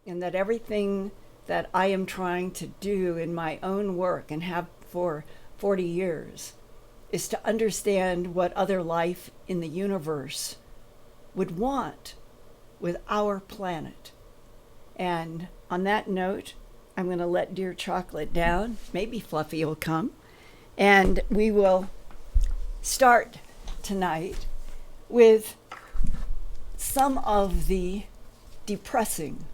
and that everything that I am trying to do in my own work and have for 40 years is to understand what other life in the universe would want with our planet. And on that note, I'm going to let Dear Chocolate down. Maybe Fluffy will come. And we will start tonight with some of the depressing,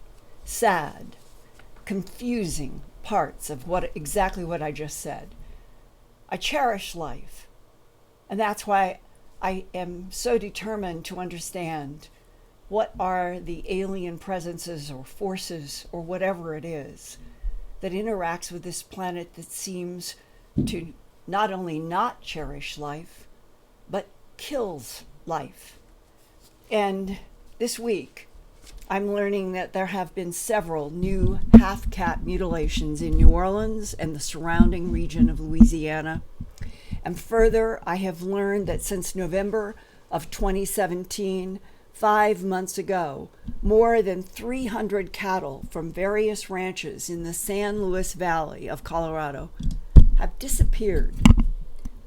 sad, confusing parts of exactly what I just said. I cherish life, and that's why I am so determined to understand what are the alien presences or forces or whatever it is that interacts with this planet that seems to not only not cherish life, but kills life. And this week, I'm learning that there have been several new half-cat mutilations in New Orleans and the surrounding region of Louisiana. And further, I have learned that since November of 2017, 5 months ago, more than 300 cattle from various ranches in the San Luis Valley of Colorado have disappeared.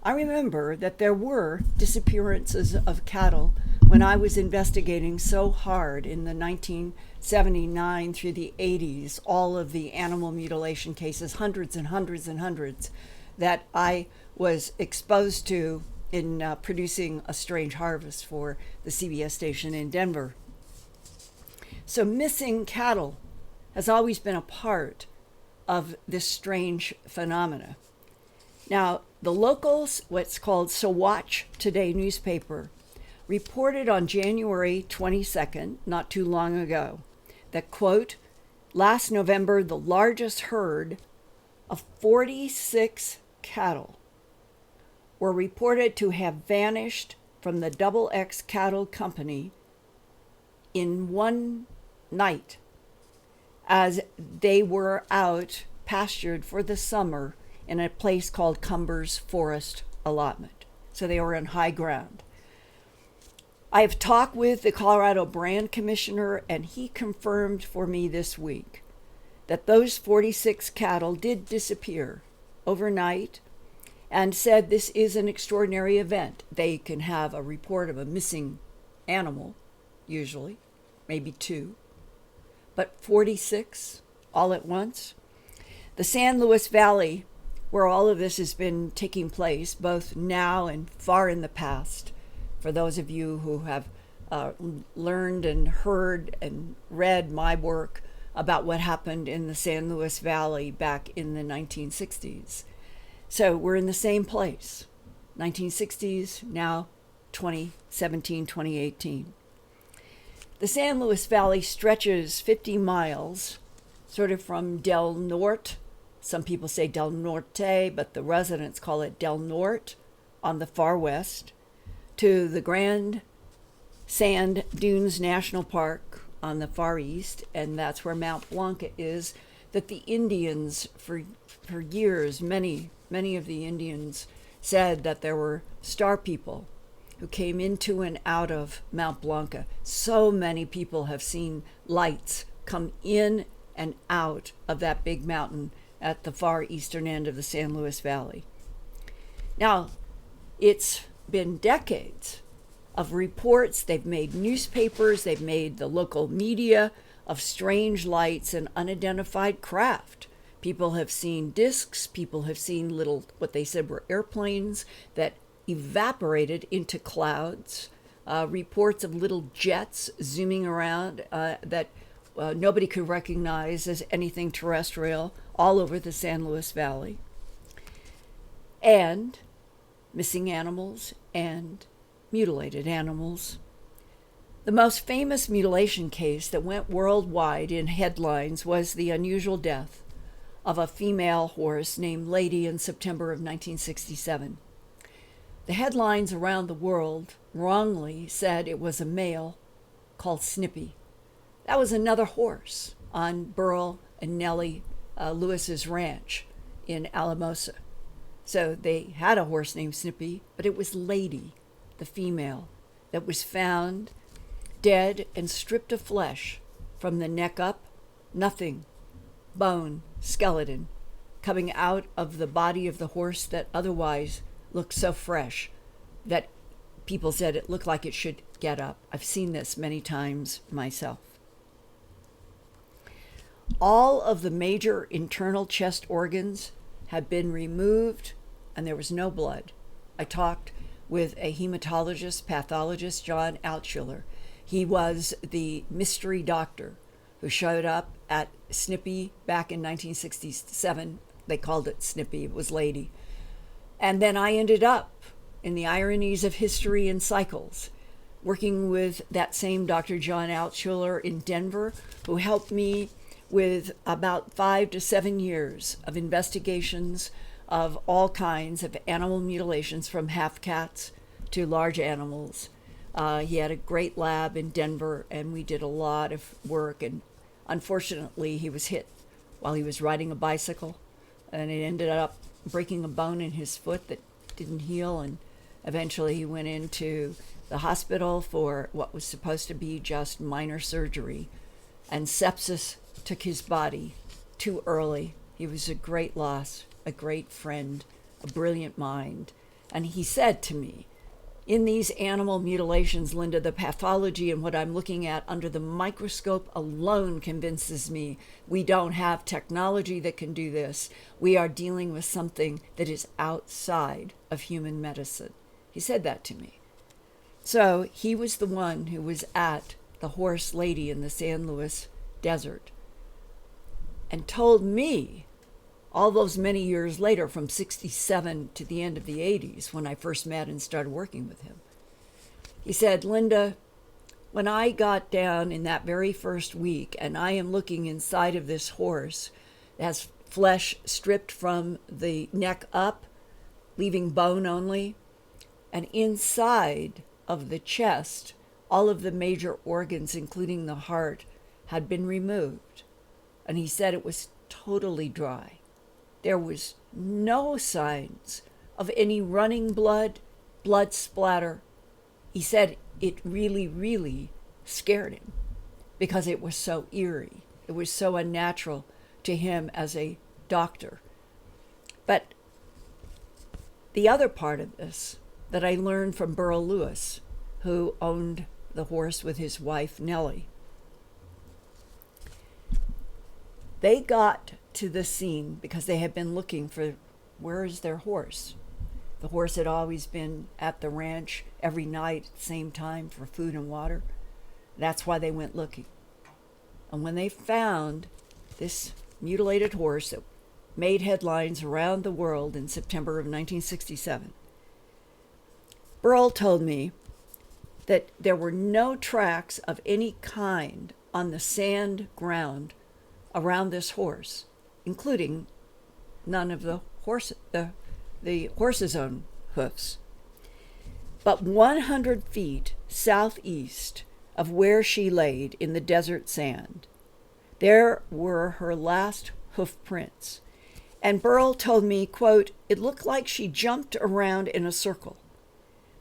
I remember that there were disappearances of cattle when I was investigating so hard in the 1979 through the 80s, all of the animal mutilation cases, hundreds and hundreds and hundreds, that I was exposed to in producing A Strange Harvest for the CBS station in Denver. So missing cattle has always been a part of this strange phenomena. Now, the local, what's called Saguache Today newspaper, reported on January 22nd, not too long ago, that, quote, last November, the largest herd of 46 cattle were reported to have vanished from the Double X Cattle Company in one night as they were out pastured for the summer in a place called Cumbers Forest Allotment. So they were in high ground. I have talked with the Colorado Brand Commissioner, and he confirmed for me this week that those 46 cattle did disappear overnight and said this is an extraordinary event. They can have a report of a missing animal, usually, maybe two, but 46 all at once. The San Luis Valley, where all of this has been taking place, both now and far in the past, for those of you who have learned and heard and read my work about what happened in the San Luis Valley back in the 1960s. So we're in the same place, 1960s, now 2017, 2018. The San Luis Valley stretches 50 miles, sort of from Del Norte. Some people say Del Norte, but the residents call it Del Norte on the far west, to the Grand Sand Dunes National Park on the far east, and that's where Mount Blanca is, that the Indians, for years, many of the Indians said that there were star people who came into and out of Mount Blanca. So many people have seen lights come in and out of that big mountain at the far eastern end of the San Luis Valley. Now, it's been decades of reports. They've made newspapers, they've made the local media of strange lights and unidentified craft. People have seen discs, people have seen little, what they said were airplanes that evaporated into clouds, reports of little jets zooming around that nobody could recognize as anything terrestrial all over the San Luis Valley. And missing animals and mutilated animals. The most famous mutilation case that went worldwide in headlines was the unusual death of a female horse named Lady in September of 1967. The headlines around the world wrongly said it was a male called Snippy. That was another horse on Burl and Nellie Lewis's ranch in Alamosa. So they had a horse named Snippy, but it was Lady, the female, that was found dead and stripped of flesh from the neck up Nothing. Bone, skeleton, coming out of the body of the horse that otherwise looked so fresh that people said it looked like it should get up. I've seen this many times myself. All of the major internal chest organs had been removed and there was no blood. I talked with a hematologist, pathologist, John Altschuler. He was the mystery doctor who showed up at Snippy back in 1967. They called it Snippy, it was Lady. And then I ended up in the ironies of history and cycles, working with that same Dr. John Altschuler in Denver, who helped me with about 5 to 7 years of investigations of all kinds of animal mutilations, from half cats to large animals. He had a great lab in Denver, and we did a lot of work. And unfortunately, he was hit while he was riding a bicycle, and it ended up breaking a bone in his foot that didn't heal. And eventually, he went into the hospital for what was supposed to be just minor surgery, and sepsis took his body too early. He was a great loss, a great friend, a brilliant mind. And he said to me, in these animal mutilations, Linda, the pathology and what I'm looking at under the microscope alone convinces me we don't have technology that can do this. We are dealing with something that is outside of human medicine. He said that to me. So he was the one who was at the horse lady in the San Luis desert and told me all those many years later, from 67 to the end of the 80s, when I first met and started working with him. He said, Linda, when I got down in that very first week and I am looking inside of this horse, it has flesh stripped from the neck up, leaving bone only, and inside of the chest, all of the major organs, including the heart, had been removed. And he said it was totally dry. There was no signs of any running blood splatter. He said it really, really scared him because it was so eerie. It was so unnatural to him as a doctor. But the other part of this that I learned from Burl Lewis, who owned the horse with his wife, Nellie, they got to the scene because they had been looking for, where is their horse? The horse had always been at the ranch every night at the same time for food and water. That's why they went looking. And when they found this mutilated horse that made headlines around the world in September of 1967, Burl told me that there were no tracks of any kind on the sand ground around this horse, including none of the horse's own hoofs. But 100 feet southeast of where she laid in the desert sand, there were her last hoof prints. And Burl told me, quote, it looked like she jumped around in a circle,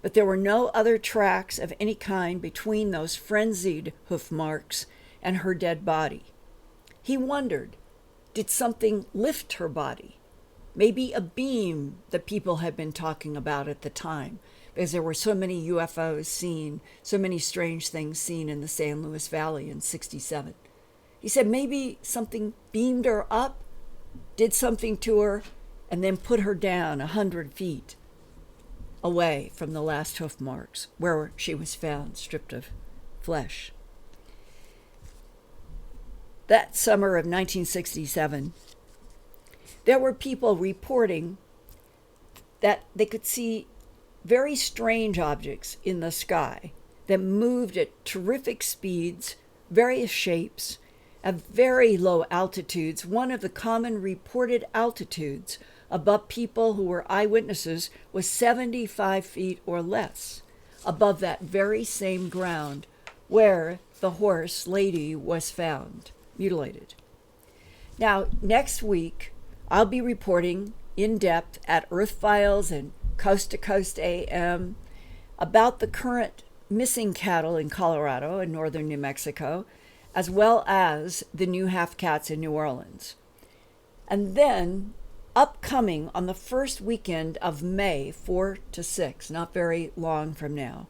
but there were no other tracks of any kind between those frenzied hoof marks and her dead body. He wondered, did something lift her body? Maybe a beam that people had been talking about at the time, because there were so many UFOs seen, so many strange things seen in the San Luis Valley in 67. He said maybe something beamed her up, did something to her, and then put her down 100 feet away from the last hoof marks where she was found stripped of flesh. That summer of 1967, there were people reporting that they could see very strange objects in the sky that moved at terrific speeds, various shapes, at very low altitudes. One of the common reported altitudes above people who were eyewitnesses was 75 feet or less above that very same ground where the horse lady was found mutilated. Now, next week, I'll be reporting in depth at Earth Files and Coast to Coast AM about the current missing cattle in Colorado and northern New Mexico, as well as the new Half Cats in New Orleans. And then, upcoming on the first weekend of May, 4 to 6, not very long from now,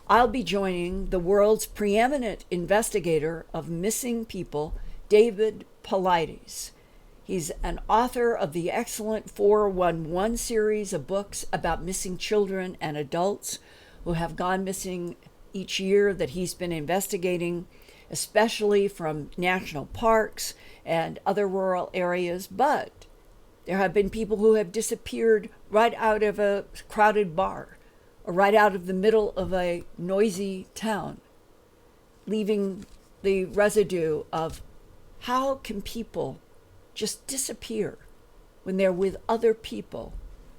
I'll be joining the world's preeminent investigator of missing people, David Paulides. He's an author of the excellent 411 series of books about missing children and adults who have gone missing each year that he's been investigating, especially from national parks and other rural areas. But there have been people who have disappeared right out of a crowded bar or right out of the middle of a noisy town, leaving the residue of how can people just disappear when they're with other people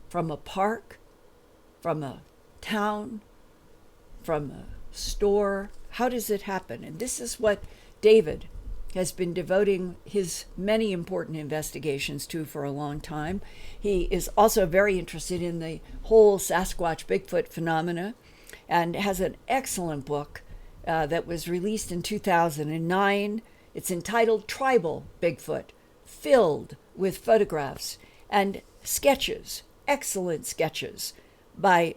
from a park, from a town, from a store. How does it happen? And this is what David has been devoting his many important investigations to for a long time. He is also very interested in the whole Sasquatch Bigfoot phenomena and has an excellent book that was released in 2009. It's entitled Tribal Bigfoot, filled with photographs and sketches, excellent sketches by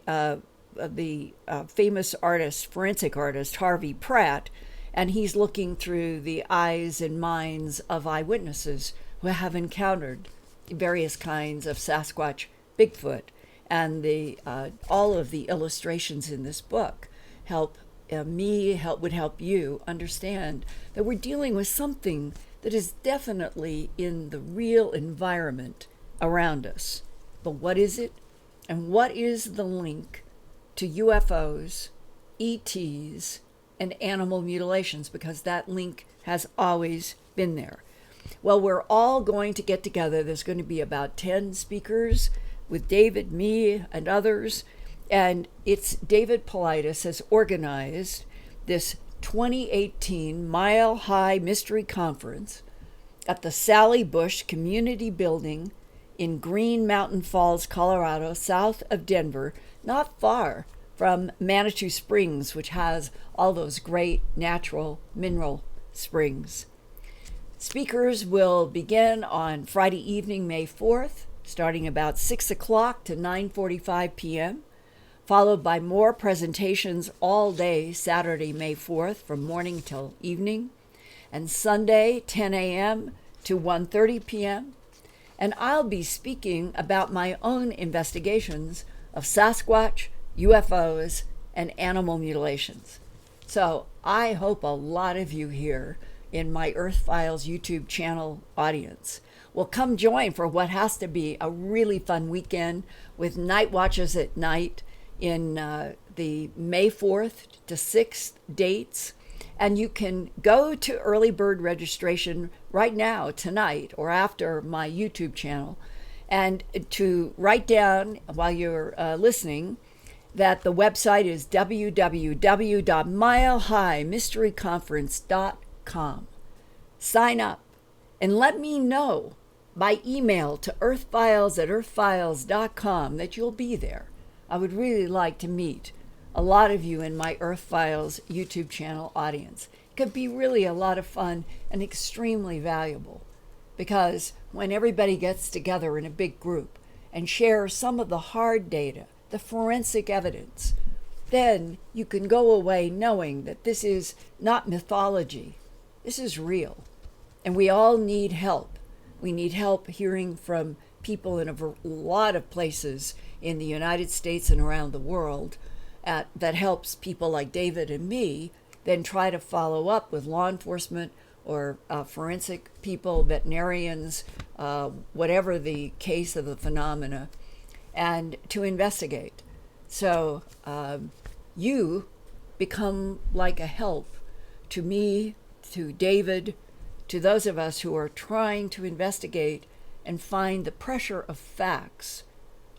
the famous artist, forensic artist, Harvey Pratt, and he's looking through the eyes and minds of eyewitnesses who have encountered various kinds of Sasquatch Bigfoot. And all of the illustrations in this book would help you understand that we're dealing with something that is definitely in the real environment around us. But what is it? And what is the link to UFOs, ETs, and animal mutilations? Because that link has always been there. Well, we're all going to get together. There's going to be about 10 speakers with David, me, and others. And it's David Paulides has organized this 2018 Mile High Mystery Conference at the Sally Bush Community Building in Green Mountain Falls, Colorado, south of Denver, not far from Manitou Springs, which has all those great natural mineral springs. Speakers will begin on Friday evening, May 4th, starting about 6 o'clock to 9:45 p.m., followed by more presentations all day Saturday, May 4th, from morning till evening, and Sunday, 10 a.m. to 1:30 p.m. And I'll be speaking about my own investigations of Sasquatch, UFOs, and animal mutilations. So I hope a lot of you here in my Earth Files YouTube channel audience will come join for what has to be a really fun weekend with night watches at night in the May 4th to 6th dates. And you can go to early bird registration right now, tonight, or after my YouTube channel, and to write down while you're listening that the website is www.milehighmysteryconference.com. Sign up and let me know by email to earthfiles@earthfiles.com that you'll be there. I would really like to meet a lot of you in my Earth Files YouTube channel audience. It could be really a lot of fun and extremely valuable, because when everybody gets together in a big group and shares some of the hard data, the forensic evidence, then you can go away knowing that this is not mythology. This is real. And we all need help. We need help hearing from people in a lot of places in the United States and around the world that helps people like David and me then try to follow up with law enforcement or forensic people, veterinarians, whatever the case of the phenomena, and to investigate. So you become like a help to me, to David, to those of us who are trying to investigate and find the pressure of facts,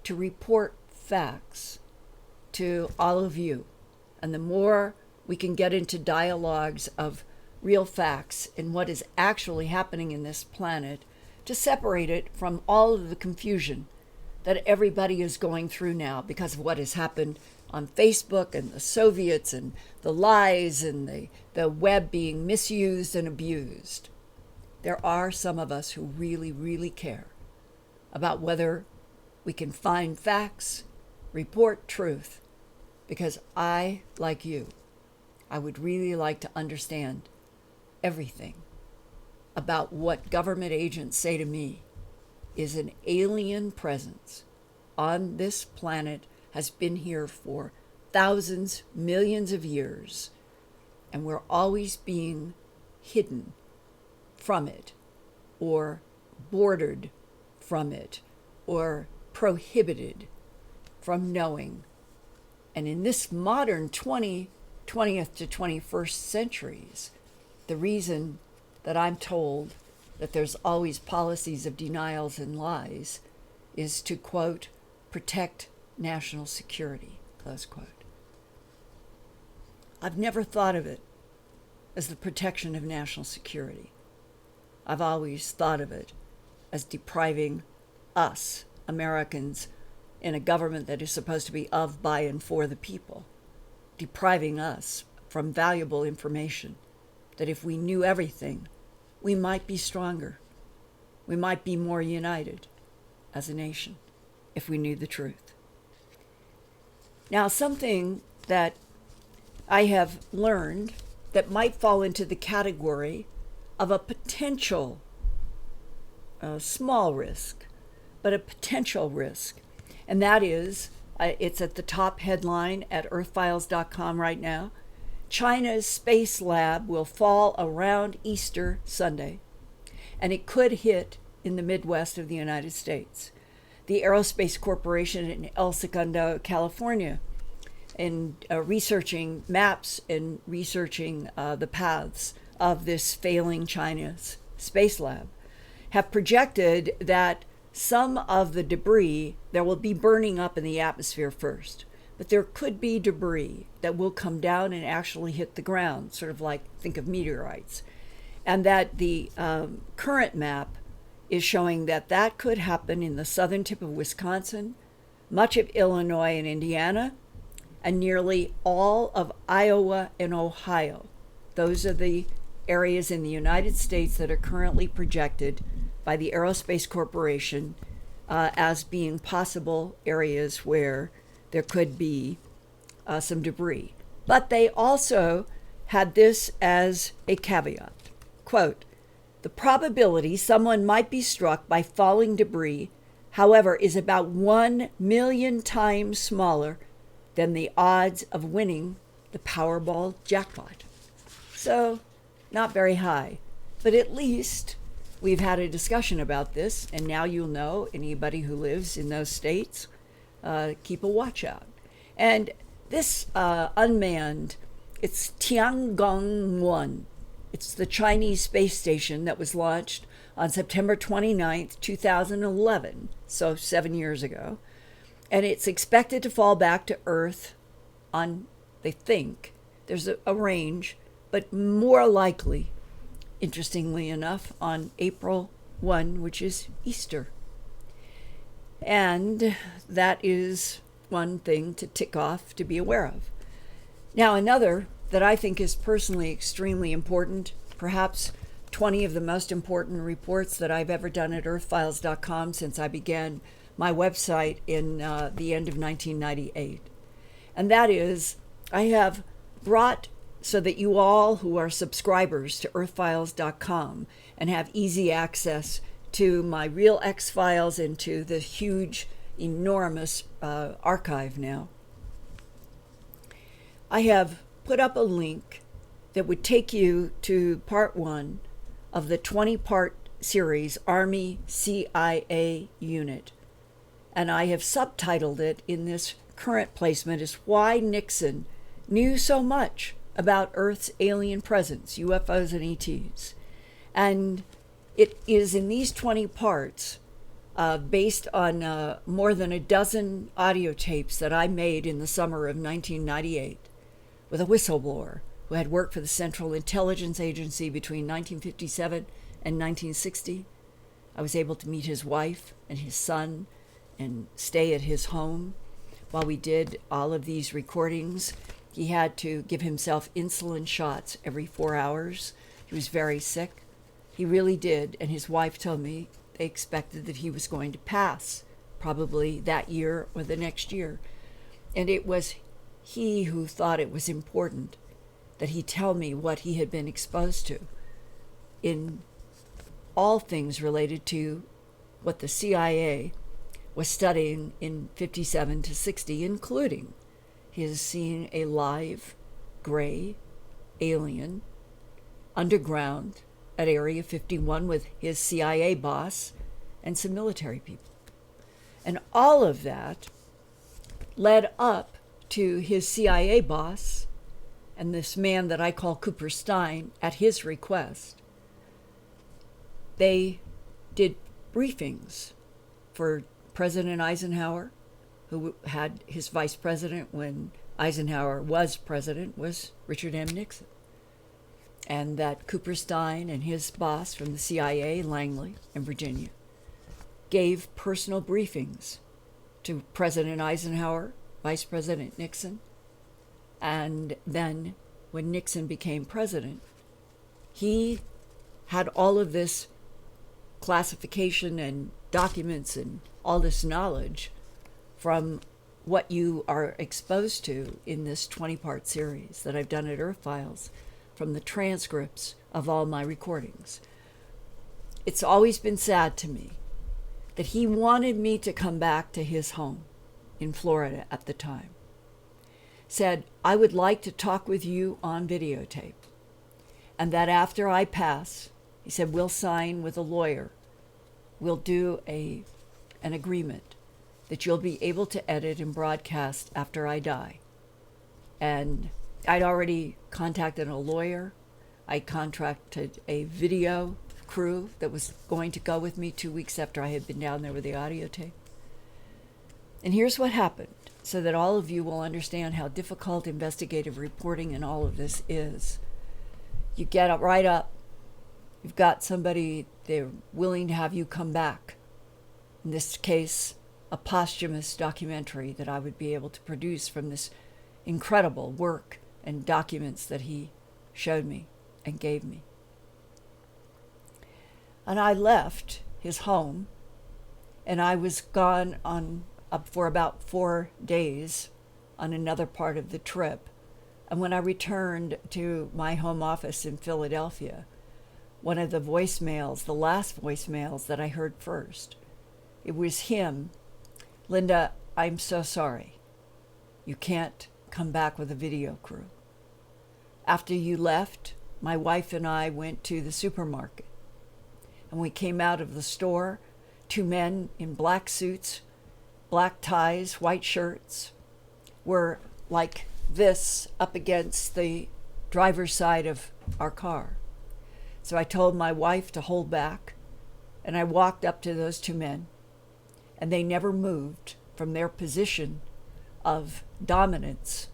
to report facts to all of you. And the more we can get into dialogues of real facts and what is actually happening in this planet, to separate it from all of the confusion that everybody is going through now because of what has happened on Facebook and the Soviets and the lies and the web being misused and abused. There are some of us who really, really care about whether we can find facts, report truth, because I, like you, I would really like to understand everything about what government agents say to me is an alien presence on this planet, has been here for thousands, millions of years, and we're always being hidden from it, or bordered from it, or prohibited from knowing. And in this modern 20th to 21st centuries, the reason that I'm told that there's always policies of denials and lies is to, quote, protect national security, close quote. I've never thought of it as the protection of national security. I've always thought of it as depriving us, Americans, in a government that is supposed to be of, by, and for the people, depriving us from valuable information that if we knew everything, we might be stronger. We might be more united as a nation if we knew the truth. Now, something that I have learned that might fall into the category of a potential small risk, but a potential risk. And that is, it's at the top headline at earthfiles.com right now. China's space lab will fall around Easter Sunday, and it could hit in the Midwest of the United States. The Aerospace Corporation in El Segundo, California, in researching maps and researching the paths of this failing China's space lab, have projected that some of the debris, there will be burning up in the atmosphere first, but there could be debris that will come down and actually hit the ground, sort of like, think of meteorites. And that the current map is showing that that could happen in the southern tip of Wisconsin, much of Illinois and Indiana, and nearly all of Iowa and Ohio. Those are the areas in the United States that are currently projected by the Aerospace Corporation as being possible areas where there could be some debris. But they also had this as a caveat. Quote, the probability someone might be struck by falling debris, however, is about 1 million times smaller than the odds of winning the Powerball jackpot. So, not very high, but at least we've had a discussion about this, and now you'll know, anybody who lives in those states, keep a watch out. And this unmanned, it's Tiangong-1. It's the Chinese space station that was launched on September 29th, 2011, so 7 years ago. And it's expected to fall back to Earth on, they think, there's a range, but more likely, interestingly enough, on April 1, which is Easter. And that is one thing to tick off to be aware of. Now, another that I think is personally extremely important, perhaps 20 of the most important reports that I've ever done at earthfiles.com since I began my website in the end of 1998. And that is, I have brought so that you all who are subscribers to earthfiles.com and have easy access to my real X-Files and to the huge, enormous archive now, I have put up a link that would take you to part 1 of the 20-part series, Army CIA Unit. And I have subtitled it in this current placement as Why Nixon Knew So Much About Earth's Alien Presence, UFOs and ETs. And it is in these 20 parts, based on more than a dozen audio tapes that I made in the summer of 1998 with a whistleblower who had worked for the Central Intelligence Agency between 1957 and 1960. I was able to meet his wife and his son and stay at his home while we did all of these recordings, he had to give himself insulin shots every 4 hours. He was very sick. He really did. And his wife told me they expected that he was going to pass, probably that year or the next year. And it was he who thought it was important that he tell me what he had been exposed to in all things related to what the CIA was studying in 57 to 60, including his seeing a live gray alien underground at Area 51 with his CIA boss and some military people. And all of that led up to his CIA boss and this man that I call Cooper Stein, at his request. They did briefings for President Eisenhower, who had his vice president when Eisenhower was president, was Richard M. Nixon. And that Cooper Stein and his boss from the CIA, Langley in Virginia, gave personal briefings to President Eisenhower, Vice President Nixon, and then when Nixon became president, he had all of this classification and documents and all this knowledge from what you are exposed to in this 20-part series that I've done at Earth Files, from the transcripts of all my recordings. It's always been sad to me that he wanted me to come back to his home in Florida at the time. Said, I would like to talk with you on videotape. And that after I pass, he said, we'll sign with a lawyer. We'll do an agreement that you'll be able to edit and broadcast after I die. And I'd already contacted a lawyer. I contracted a video crew that was going to go with me 2 weeks after I had been down there with the audio tape. And here's what happened, so that all of you will understand how difficult investigative reporting and all of this is. You get up right up. You've got somebody, they're willing to have you come back. In this case, a posthumous documentary that I would be able to produce from this incredible work and documents that he showed me and gave me. And I left his home, and I was gone for about 4 days on another part of the trip. And when I returned to my home office in Philadelphia, one of the voicemails, the last voicemails that I heard first, it was him. Linda, I'm so sorry. You can't come back with a video crew. After you left, my wife and I went to the supermarket. And we came out of the store, 2 men in black suits, black ties, white shirts, were like this up against the driver's side of our car. So I told my wife to hold back, and I walked up to those 2 men, and they never moved from their position of dominance,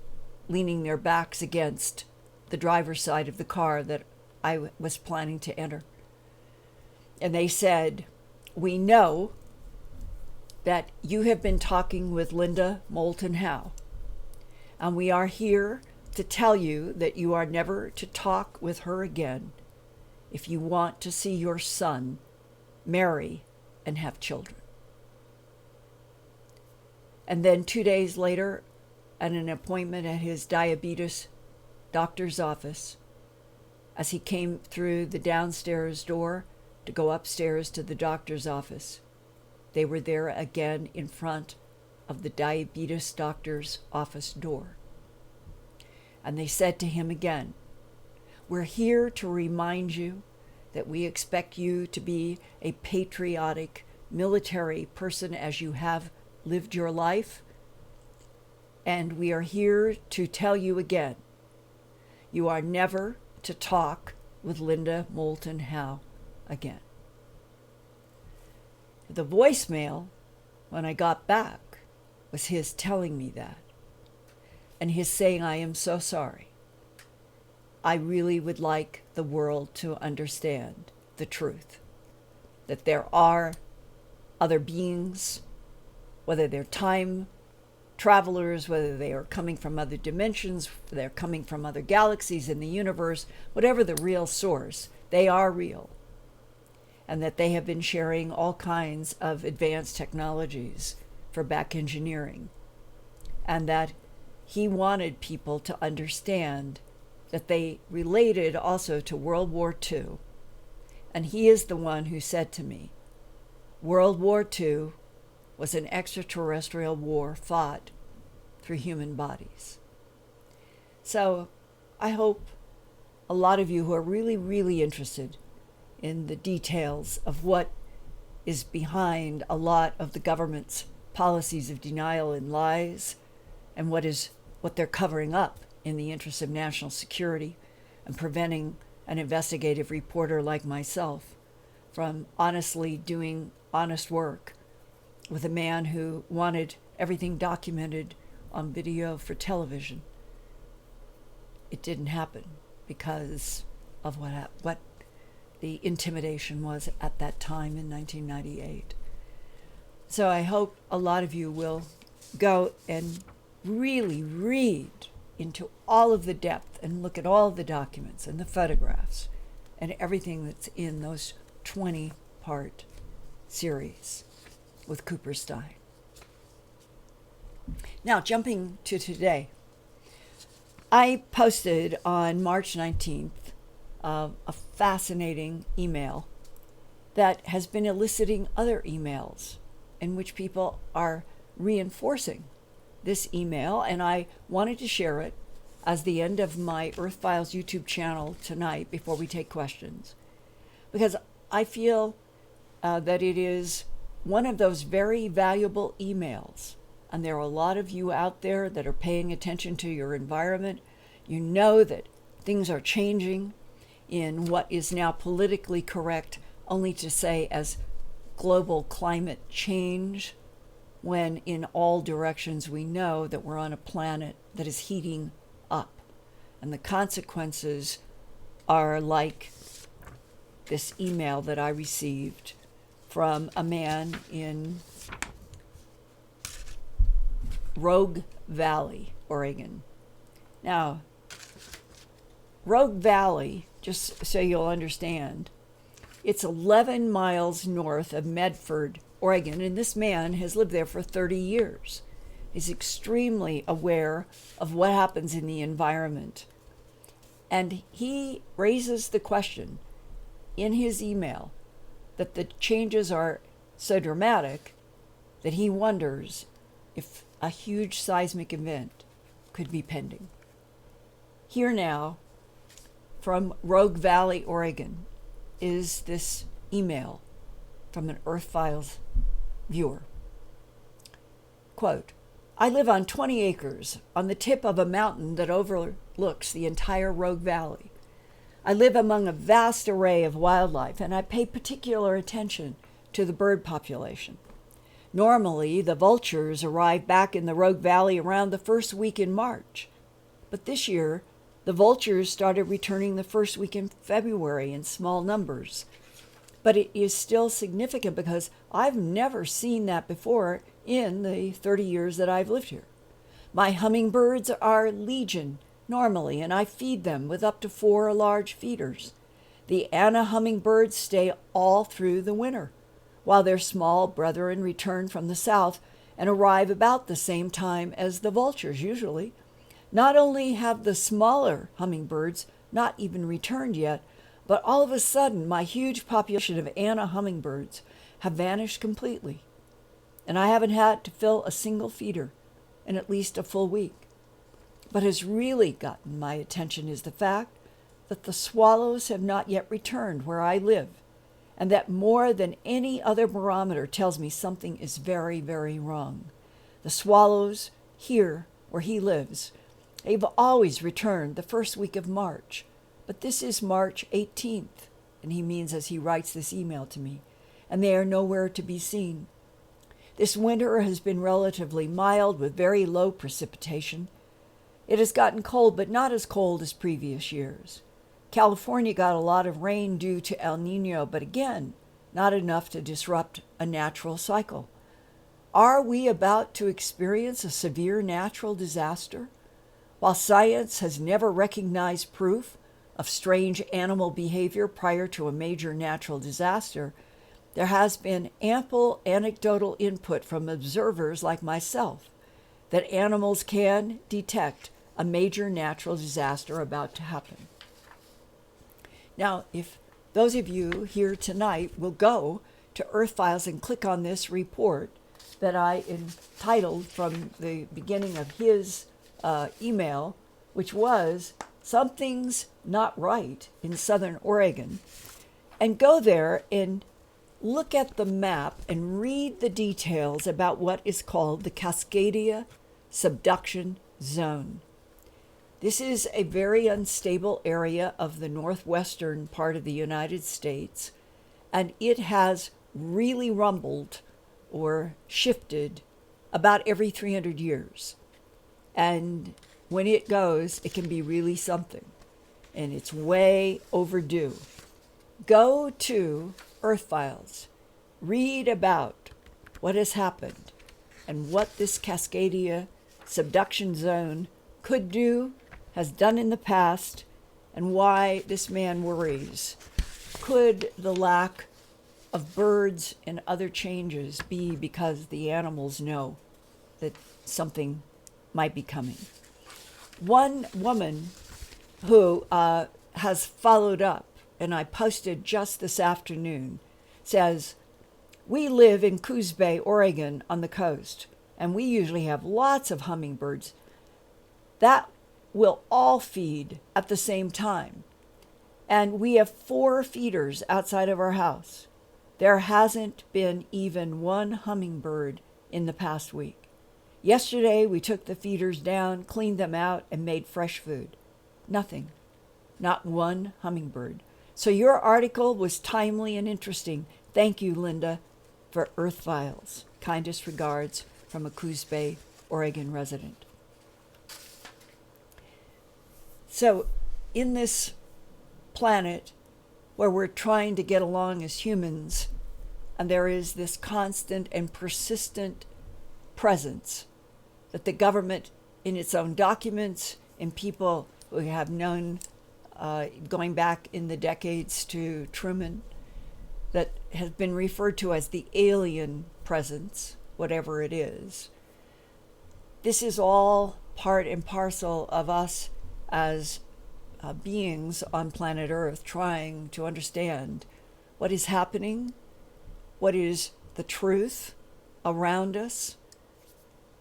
leaning their backs against the driver's side of the car that I was planning to enter. And they said, we know that you have been talking with Linda Moulton Howe, and we are here to tell you that you are never to talk with her again if you want to see your son marry and have children. And then 2 days later, at an appointment at his diabetes doctor's office, as he came through the downstairs door to go upstairs to the doctor's office, they were there again in front of the diabetes doctor's office door. And they said to him again, we're here to remind you that we expect you to be a patriotic military person as you have lived your life. And we are here to tell you again, you are never to talk with Linda Moulton Howe again. The voicemail, when I got back, was his telling me that. And his saying, I am so sorry. I really would like the world to understand the truth. That there are other beings, whether they're time travelers, whether they are coming from other dimensions, they're coming from other galaxies in the universe, whatever the real source, they are real. And that they have been sharing all kinds of advanced technologies for back engineering. And that he wanted people to understand that they related also to World War II. And he is the one who said to me, World War II was an extraterrestrial war fought through human bodies. So I hope a lot of you who are really, really interested in the details of what is behind a lot of the government's policies of denial and lies, and what they're covering up in the interest of national security and preventing an investigative reporter like myself from honestly doing honest work with a man who wanted everything documented on video for television. It didn't happen because of what the intimidation was at that time in 1998. So I hope a lot of you will go and really read into all of the depth and look at all the documents and the photographs and everything that's in those 20-part series with Cooper Stein. Now, jumping to today, I posted on March 19th a fascinating email that has been eliciting other emails in which people are reinforcing this email, and I wanted to share it as the end of my Earth Files YouTube channel tonight before we take questions, because I feel that it is one of those very valuable emails, and there are a lot of you out there that are paying attention to your environment. You know that things are changing in what is now politically correct only to say as global climate change, when in all directions we know that we're on a planet that is heating up. And the consequences are like this email that I received from a man in Rogue Valley, Oregon. Now, Rogue Valley, just so you'll understand, it's 11 miles north of Medford, Oregon, and this man has lived there for 30 years. He's extremely aware of what happens in the environment. And he raises the question in his email that the changes are so dramatic that he wonders if a huge seismic event could be pending. Here now, from Rogue Valley, Oregon, is this email from an Earth Files viewer. Quote, I live on 20 acres on the tip of a mountain that overlooks the entire Rogue Valley. I live among a vast array of wildlife, and I pay particular attention to the bird population. Normally, the vultures arrive back in the Rogue Valley around the first week in March, but this year, the vultures started returning the first week in February in small numbers. But it is still significant because I've never seen that before in the 30 years that I've lived here. My hummingbirds are legion normally, and I feed them with up to 4 large feeders. The Anna hummingbirds stay all through the winter, while their small brethren return from the south and arrive about the same time as the vultures usually. Not only have the smaller hummingbirds not even returned yet, but all of a sudden my huge population of Anna hummingbirds have vanished completely, and I haven't had to fill a single feeder in at least a full week. What has really gotten my attention is the fact that the swallows have not yet returned where I live, and that more than any other barometer tells me something is very, very wrong. The swallows here where he lives, they've always returned the first week of March, but this is March 18th, and he means as he writes this email to me, and they are nowhere to be seen. This winter has been relatively mild with very low precipitation. It has gotten cold, but not as cold as previous years. California got a lot of rain due to El Nino, but again, not enough to disrupt a natural cycle. Are we about to experience a severe natural disaster? While science has never recognized proof of strange animal behavior prior to a major natural disaster, there has been ample anecdotal input from observers like myself that animals can detect a major natural disaster about to happen. Now, if those of you here tonight will go to Earth Files and click on this report that I entitled from the beginning of his email, which was Something's Not Right in Southern Oregon, and go there and look at the map and read the details about what is called the Cascadia Subduction Zone. This is a very unstable area of the northwestern part of the United States, and it has really rumbled or shifted about every 300 years. And when it goes, it can be really something, and it's way overdue. Go to Earth Files, read about what has happened and what this Cascadia subduction zone could do, has done in the past, and why this man worries. Could the lack of birds and other changes be because the animals know that something might be coming? One woman who has followed up, and I posted just this afternoon, says, we live in Coos Bay, Oregon, on the coast, and we usually have lots of hummingbirds that will all feed at the same time. And we have 4 feeders outside of our house. There hasn't been even one hummingbird in the past week. Yesterday, we took the feeders down, cleaned them out, and made fresh food. Nothing. Not one hummingbird. So your article was timely and interesting. Thank you, Linda, for Earth Files. Kindest regards from a Coos Bay, Oregon resident. So in this planet where we're trying to get along as humans, and there is this constant and persistent presence that the government, in its own documents, in people who have known going back in the decades to Truman, that has been referred to as the alien presence, whatever it is. This is all part and parcel of us as beings on planet Earth trying to understand what is happening, what is the truth around us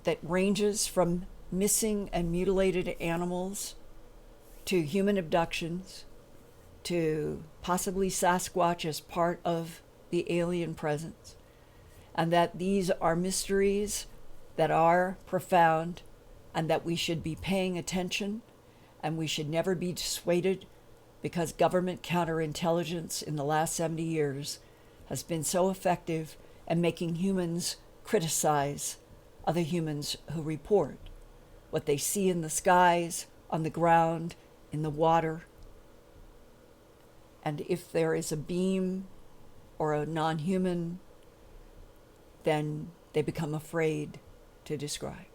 that ranges from missing and mutilated animals to human abductions, to possibly Sasquatch as part of the alien presence, and that these are mysteries that are profound and that we should be paying attention, and we should never be dissuaded because government counterintelligence in the last 70 years has been so effective in making humans criticize other humans who report what they see in the skies, on the ground, in the water. And if there is a beam or a non-human, then they become afraid to describe.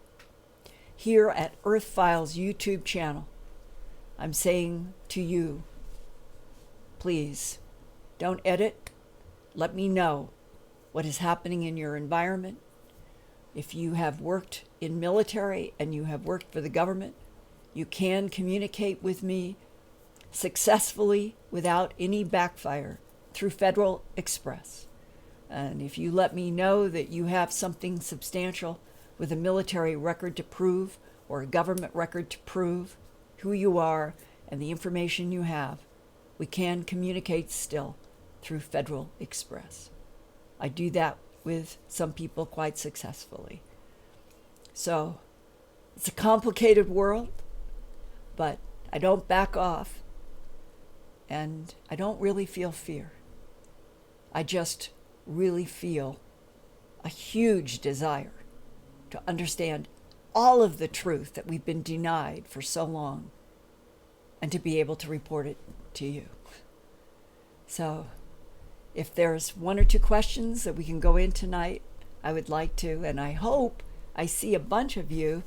Here at Earth Files YouTube channel, I'm saying to you, please don't edit. Let me know what is happening in your environment. If you have worked in military and you have worked for the government, you can communicate with me successfully without any backfire through Federal Express. And if you let me know that you have something substantial with a military record to prove or a government record to prove who you are and the information you have, we can communicate still through Federal Express. I do that with some people quite successfully. So it's a complicated world, but I don't back off, and I don't really feel fear. I just really feel a huge desire to understand all of the truth that we've been denied for so long and to be able to report it to you. So if there's 1 or 2 questions that we can go in tonight, I would like to, and I hope I see a bunch of you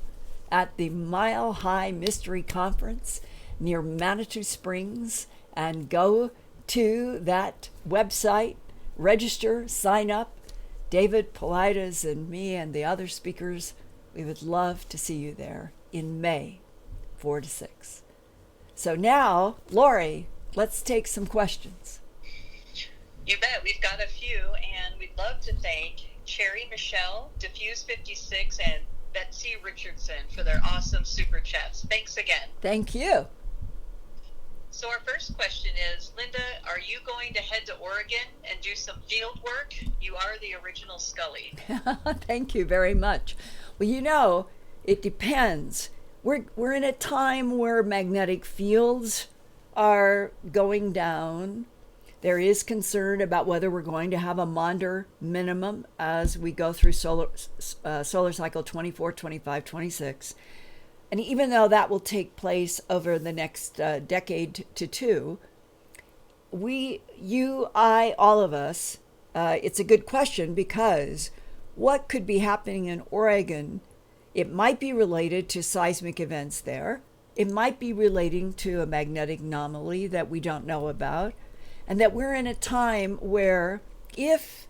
at the Mile High Mystery Conference near Manitou Springs, and go to that website, register, sign up. David Paulides and me and the other speakers, we would love to see you there in May, 4 to 6. So now, Lori, let's take some questions. You bet. We've got a few, and we'd love to thank Cherry Michelle, Diffuse 56, and Betsy Richardson for their awesome super chats. Thanks again. Thank you. So our first question is, Linda, are you going to head to Oregon and do some field work? You are the original Scully. Thank you very much. Well, it depends. We're in a time where magnetic fields are going down. There is concern about whether we're going to have a Maunder minimum as we go through solar cycle 24, 25, 26. And even though that will take place over the next decade to two, all of us, it's a good question, because what could be happening in Oregon? It might be related to seismic events there. It might be relating to a magnetic anomaly that we don't know about. And that we're in a time where if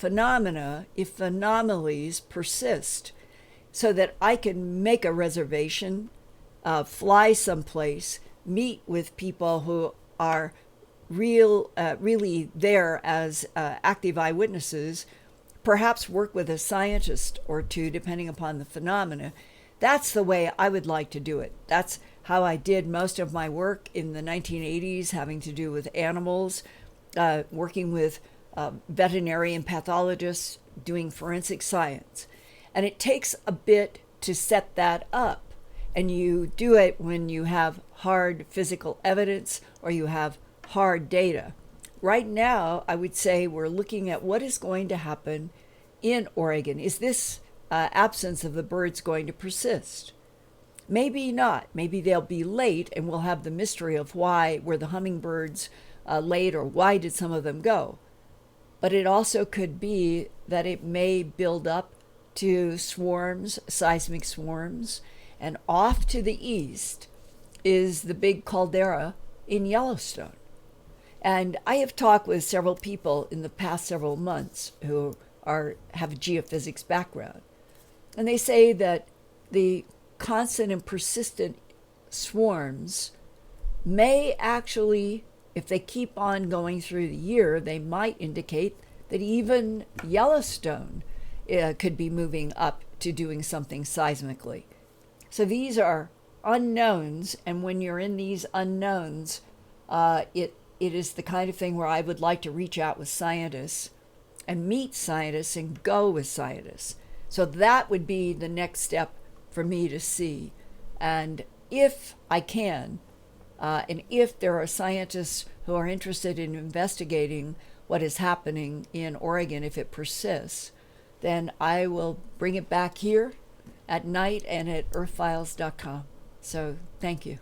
anomalies persist, so that I can make a reservation, fly someplace, meet with people who are really there as active eyewitnesses, perhaps work with a scientist or two, depending upon the phenomena. That's the way I would like to do it. That's how I did most of my work in the 1980s, having to do with animals, working with veterinarian pathologists, doing forensic science. And it takes a bit to set that up. And you do it when you have hard physical evidence or you have hard data. Right now, I would say we're looking at what is going to happen in Oregon. Is this absence of the birds going to persist? Maybe not. Maybe they'll be late and we'll have the mystery of why were the hummingbirds late, or why did some of them go? But it also could be that it may build up to swarms, seismic swarms, and off to the east is the big caldera in Yellowstone. And I have talked with several people in the past several months who have a geophysics background. And they say that the constant and persistent swarms may actually, if they keep on going through the year, they might indicate that even Yellowstone could be moving up to doing something seismically. So these are unknowns, and when you're in these unknowns, it is the kind of thing where I would like to reach out with scientists and meet scientists and go with scientists. So that would be the next step for me to see. And if I can, and if there are scientists who are interested in investigating what is happening in Oregon, if it persists, then I will bring it back here at night and at earthfiles.com. So thank you.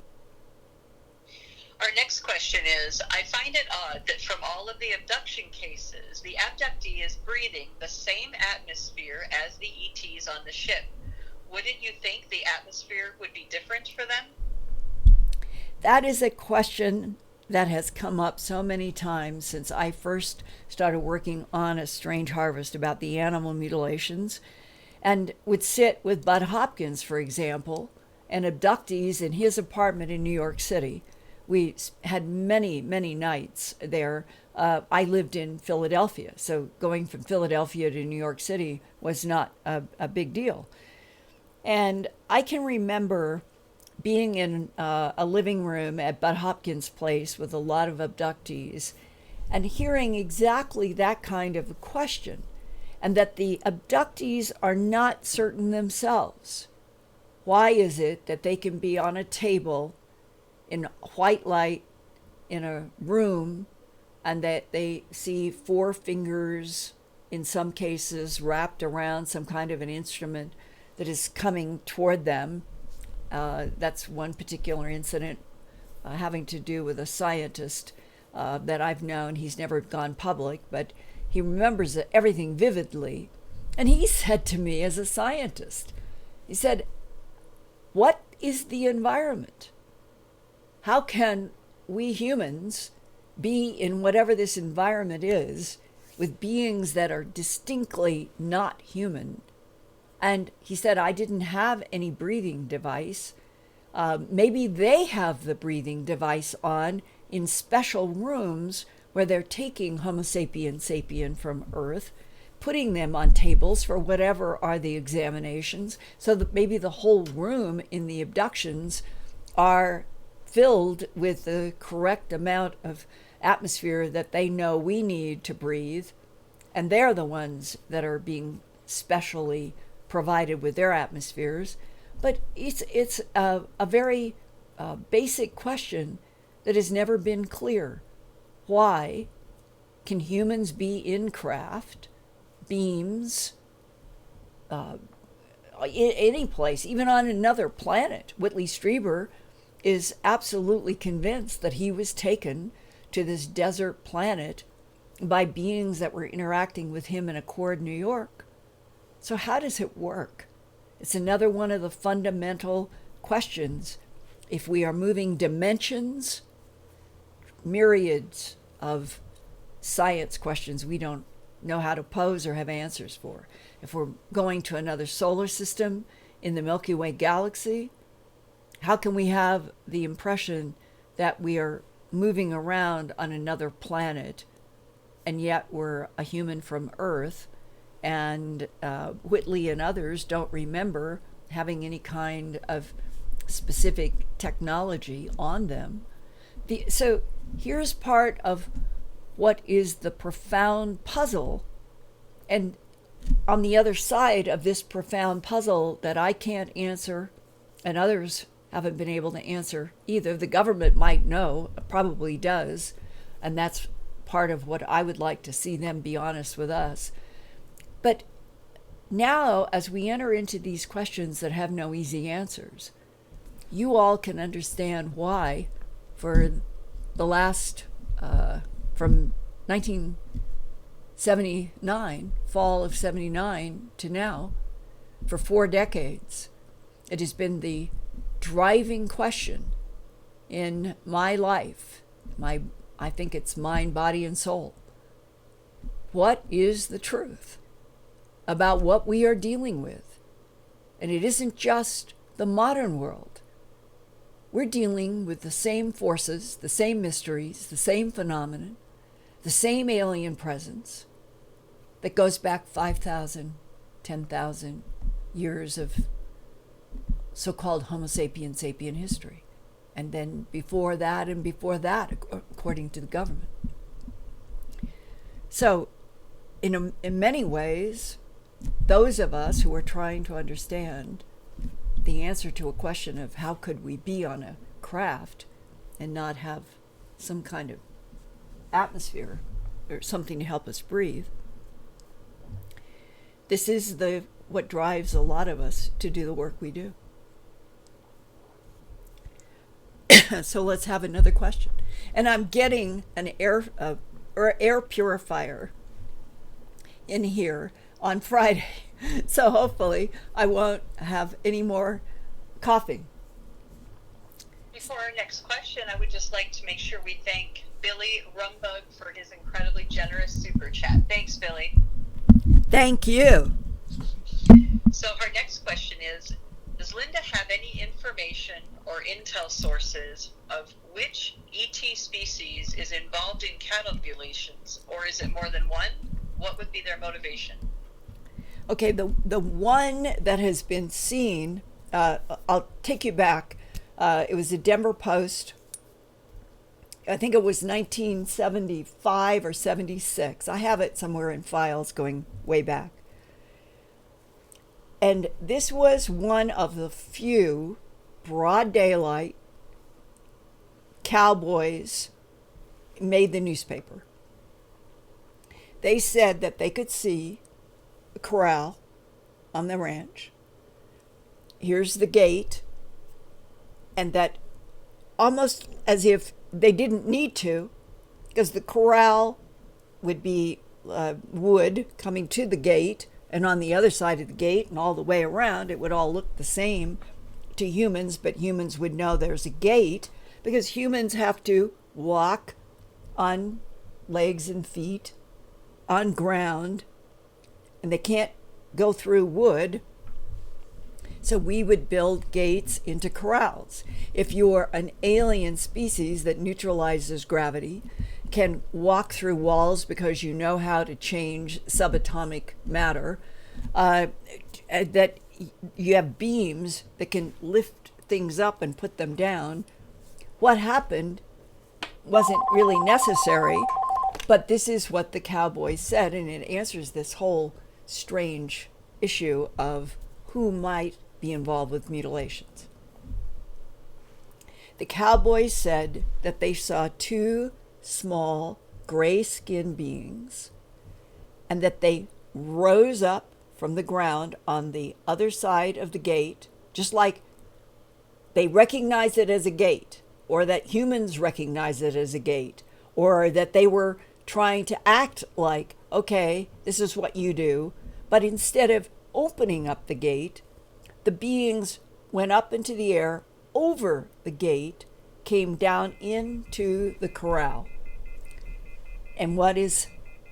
Our next question is, I find it odd that from all of the abduction cases, the abductee is breathing the same atmosphere as the ETs on the ship. Wouldn't you think the atmosphere would be different for them? That is a question that has come up so many times since I first started working on A Strange Harvest about the animal mutilations, and would sit with Bud Hopkins, for example, and abductees in his apartment in New York City. We had many, many nights there. I lived in Philadelphia, so going from Philadelphia to New York City was not a big deal. And I can remember being in a living room at Bud Hopkins' place with a lot of abductees and hearing exactly that kind of a question, and that the abductees are not certain themselves. Why is it that they can be on a table in white light in a room and that they see 4 fingers, in some cases, wrapped around some kind of an instrument that is coming toward them? That's one particular incident having to do with a scientist that I've known. He's never gone public, but He remembers everything vividly. And he said to me as a scientist, he said, what is the environment? How can we humans be in whatever this environment is with beings that are distinctly not human? And he said, I didn't have any breathing device. Maybe they have the breathing device on in special rooms where they're taking Homo sapien sapien from Earth, putting them on tables for whatever are the examinations, so that maybe the whole room in the abductions are filled with the correct amount of atmosphere that they know we need to breathe, and they're the ones that are being specially provided with their atmospheres. But it's a very basic question that has never been clear. Why can humans be in craft, beams, any place, even on another planet? Whitley Strieber is absolutely convinced that he was taken to this desert planet by beings that were interacting with him in Accord, New York. So how does it work? It's another one of the fundamental questions. If we are moving dimensions, myriads of science questions we don't know how to pose or have answers for. If we're going to another solar system in the Milky Way galaxy, how can we have the impression that we are moving around on another planet and yet we're a human from Earth? And Whitley and others don't remember having any kind of specific technology on them. So here's part of what is the profound puzzle. And on the other side of this profound puzzle that I can't answer and others haven't been able to answer either, the government might know, probably does, and that's part of what I would like to see them be honest with us. But now, as we enter into these questions that have no easy answers, you all can understand why for the last, from 1979, fall of 79 to now, for 4 decades, it has been the driving question in my life, I think it's mind, body, and soul. What is the truth about what we are dealing with? And it isn't just the modern world. We're dealing with the same forces, the same mysteries, the same phenomenon, the same alien presence that goes back 5,000, 10,000 years of so-called Homo sapien sapien history. And then before that, according to the government. So in many ways, those of us who are trying to understand the answer to a question of how could we be on a craft and not have some kind of atmosphere or something to help us breathe, this is what drives a lot of us to do the work we do. So let's have another question. And I'm getting an air purifier in here on Friday. So hopefully I won't have any more coughing. Before our next question, I would just like to make sure we thank Billy Rumbug for his incredibly generous super chat. Thanks, Billy. Thank you. So our next question is, does Linda have any information or intel sources of which ET species is involved in catapulations, or is it more than one? What would be their motivation? Okay, the one that has been seen, I'll take you back. It was the Denver Post. I think it was 1975 or 76. I have it somewhere in files going way back. And this was one of the few broad daylight cowboys made the newspaper. They said that they could see a corral on the ranch. Here's the gate. And that almost as if they didn't need to, because the corral would be wood coming to the gate, and on the other side of the gate and all the way around, it would all look the same to humans, but humans would know there's a gate because humans have to walk on legs and feet on ground, and they can't go through wood. So we would build gates into corrals. If you're an alien species that neutralizes gravity, can walk through walls because you know how to change subatomic matter, that you have beams that can lift things up and put them down. What happened wasn't really necessary, but this is what the cowboys said, and it answers this whole strange issue of who might be involved with mutilations. The cowboys said that they saw two small gray-skinned beings and that they rose up from the ground on the other side of the gate, just like they recognize it as a gate, or that humans recognize it as a gate, or that they were trying to act like, okay, this is what you do. But instead of opening up the gate, the beings went up into the air over the gate, came down into the corral. And what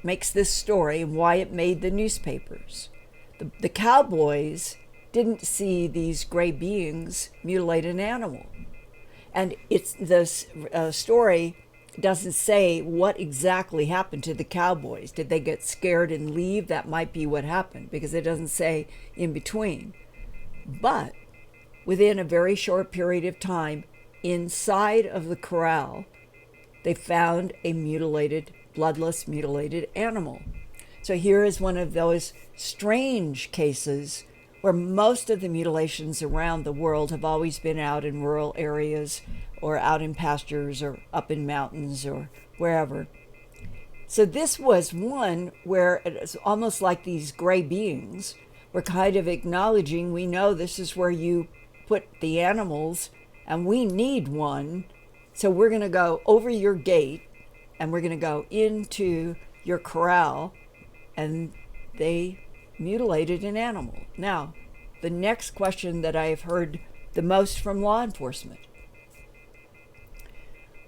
makes this story and why it made the newspapers? The cowboys didn't see these gray beings mutilate an animal. And it's this story doesn't say what exactly happened to the cowboys. Did they get scared and leave? That might be what happened, because it doesn't say in between. But within a very short period of time, inside of the corral, they found a bloodless mutilated animal. So here is one of those strange cases where most of the mutilations around the world have always been out in rural areas or out in pastures or up in mountains or wherever. So this was one where it's almost like these gray beings were kind of acknowledging, we know this is where you put the animals and we need one. So we're going to go over your gate and we're going to go into your corral, and they mutilated an animal. Now, the next question that I have heard the most from law enforcement: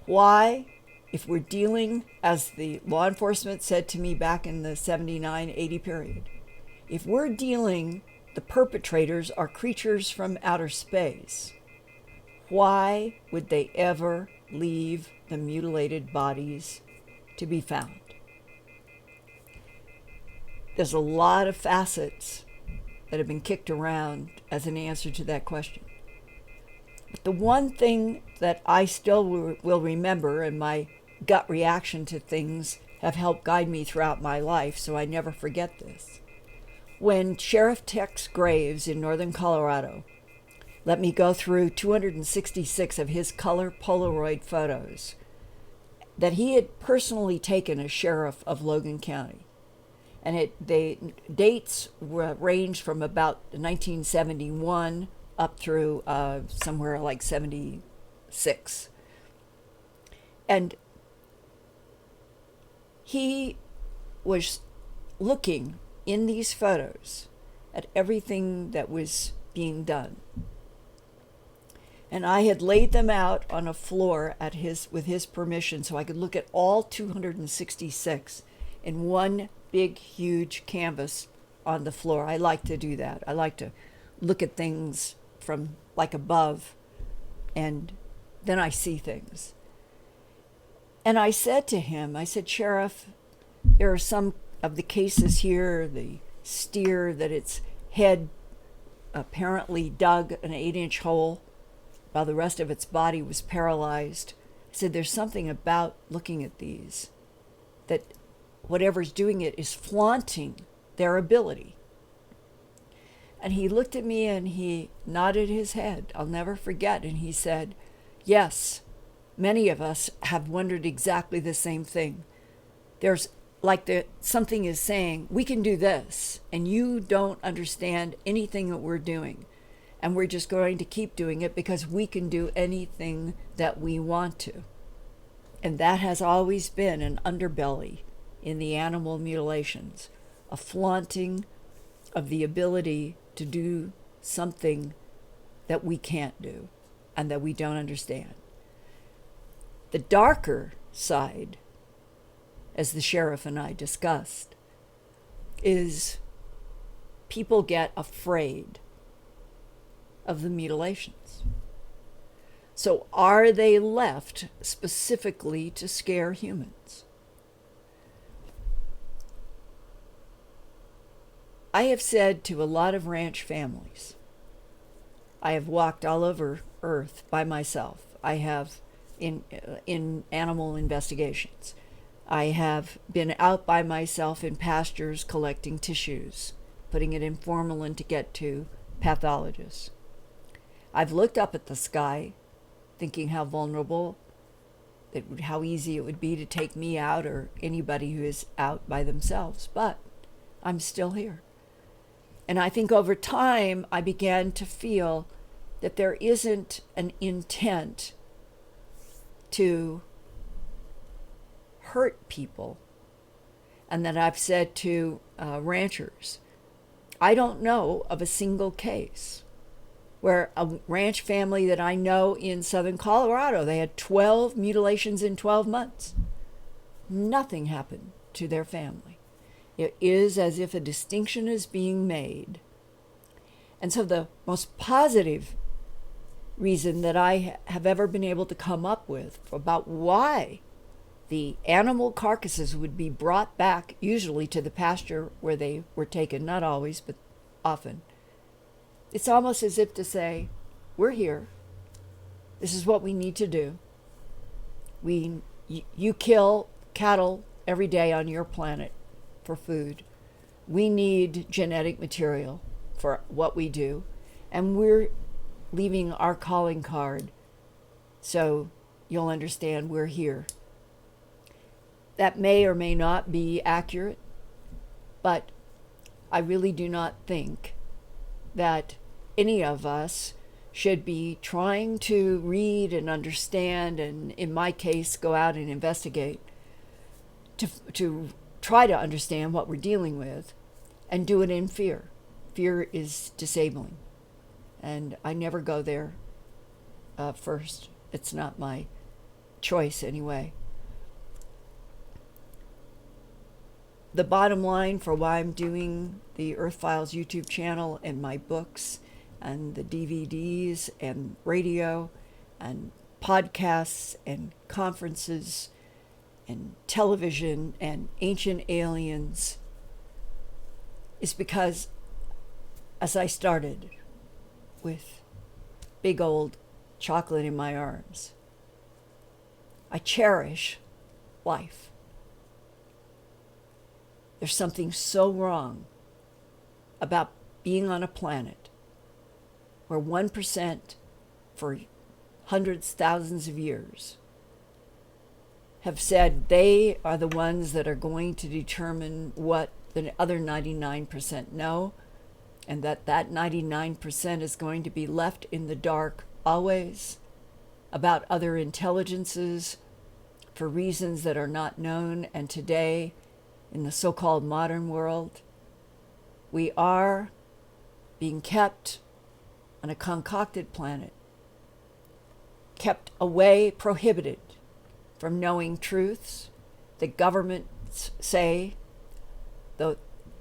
why, if we're dealing, as the law enforcement said to me back in the 79-80 period, if we're dealing, the perpetrators are creatures from outer space, why would they ever leave the mutilated bodies to be found? There's a lot of facets that have been kicked around as an answer to that question. But the one thing that I still will remember, and my gut reaction to things have helped guide me throughout my life, so I never forget this. When Sheriff Tex Graves in northern Colorado let me go through 266 of his color Polaroid photos that he had personally taken as sheriff of Logan County. And the dates ranged from about 1971 up through somewhere like 76. And he was looking in these photos at everything that was being done. And I had laid them out on a floor with his permission, so I could look at all 266 in one big, huge canvas on the floor. I like to do that. I like to look at things from like above, and then I see things. And I said to him, I said, Sheriff, there are some of the cases here, the steer that its head apparently dug an 8-inch hole while the rest of its body was paralyzed. I said, there's something about looking at these that whatever's doing it is flaunting their ability. And he looked at me and he nodded his head. I'll never forget. And he said, yes, many of us have wondered exactly the same thing. There's like something is saying, we can do this, and you don't understand anything that we're doing. And we're just going to keep doing it because we can do anything that we want to. And that has always been an underbelly in the animal mutilations, a flaunting of the ability to do something that we can't do and that we don't understand. The darker side, as the sheriff and I discussed, is people get afraid of the mutilations. So are they left specifically to scare humans? I have said to a lot of ranch families, I have walked all over Earth by myself. I have in animal investigations. I have been out by myself in pastures collecting tissues, putting it in formalin to get to pathologists. I've looked up at the sky, thinking how vulnerable, how easy it would be to take me out or anybody who is out by themselves, but I'm still here. And I think over time, I began to feel that there isn't an intent to hurt people. And that I've said to ranchers, I don't know of a single case where a ranch family that I know in southern Colorado, they had 12 mutilations in 12 months. Nothing happened to their family. It is as if a distinction is being made. And so the most positive reason that I have ever been able to come up with about why the animal carcasses would be brought back, usually to the pasture where they were taken, not always, but often. It's almost as if to say, we're here. This is what we need to do. You kill cattle every day on your planet for food. We need genetic material for what we do, and we're leaving our calling card so you'll understand we're here. That may or may not be accurate, but I really do not think that any of us should be trying to read and understand, and in my case, go out and investigate to try to understand what we're dealing with and do it in fear. Fear is disabling. And I never go there first. It's not my choice anyway. The bottom line for why I'm doing the Earth Files YouTube channel and my books and the DVDs and radio and podcasts and conferences and television and Ancient Aliens is because, as I started with big old chocolate in my arms, I cherish life. There's something so wrong about being on a planet where 1% for hundreds, thousands of years have said they are the ones that are going to determine what the other 99% know, and that 99% is going to be left in the dark always about other intelligences for reasons that are not known. And today, in the so-called modern world, we are being kept on a concocted planet, kept away, prohibited from knowing truths. The governments say the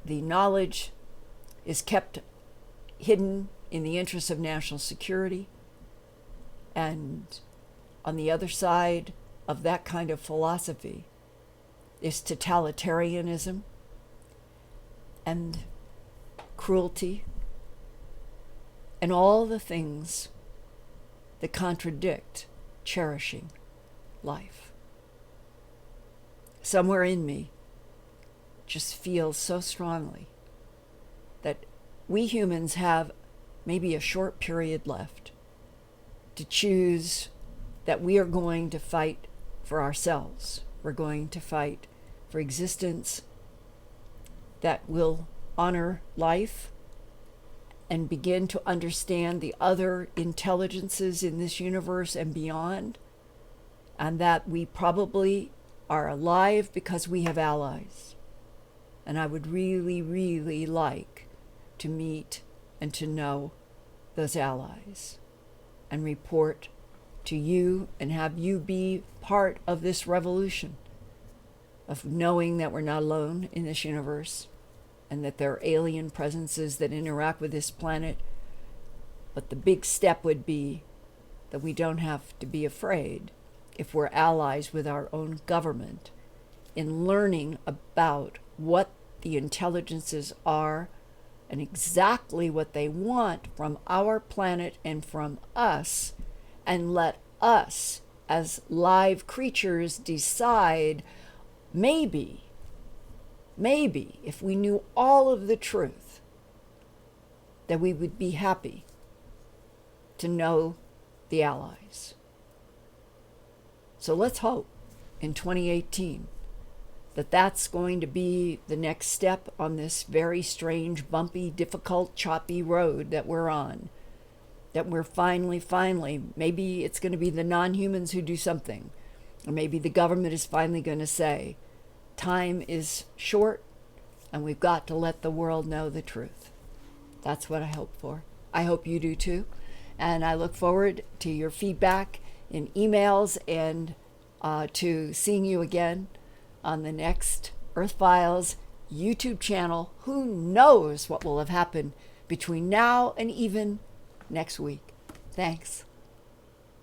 knowledge is kept hidden in the interest of national security. And on the other side of that kind of philosophy is totalitarianism and cruelty and all the things that contradict cherishing life. Somewhere in me just feels so strongly that we humans have maybe a short period left to choose that we are going to fight for ourselves. We're going to fight for existence that will honor life and begin to understand the other intelligences in this universe and beyond, and that we probably are alive because we have allies. And I would really, really like to meet and to know those allies and report to you and have you be part of this revolution of knowing that we're not alone in this universe and that there are alien presences that interact with this planet. But the big step would be that we don't have to be afraid if we're allies with our own government in learning about what the intelligences are and exactly what they want from our planet and from us, and let us as live creatures decide, maybe if we knew all of the truth, that we would be happy to know the allies. So let's hope in 2018 that that's going to be the next step on this very strange, bumpy, difficult, choppy road that we're on. That we're finally, maybe it's going to be the non-humans who do something. Or maybe the government is finally going to say, time is short and we've got to let the world know the truth. That's what I hope for. I hope you do too. And I look forward to your feedback in emails and to seeing you again on the next Earth Files YouTube channel. Who knows what will have happened between now and even next week. Thanks.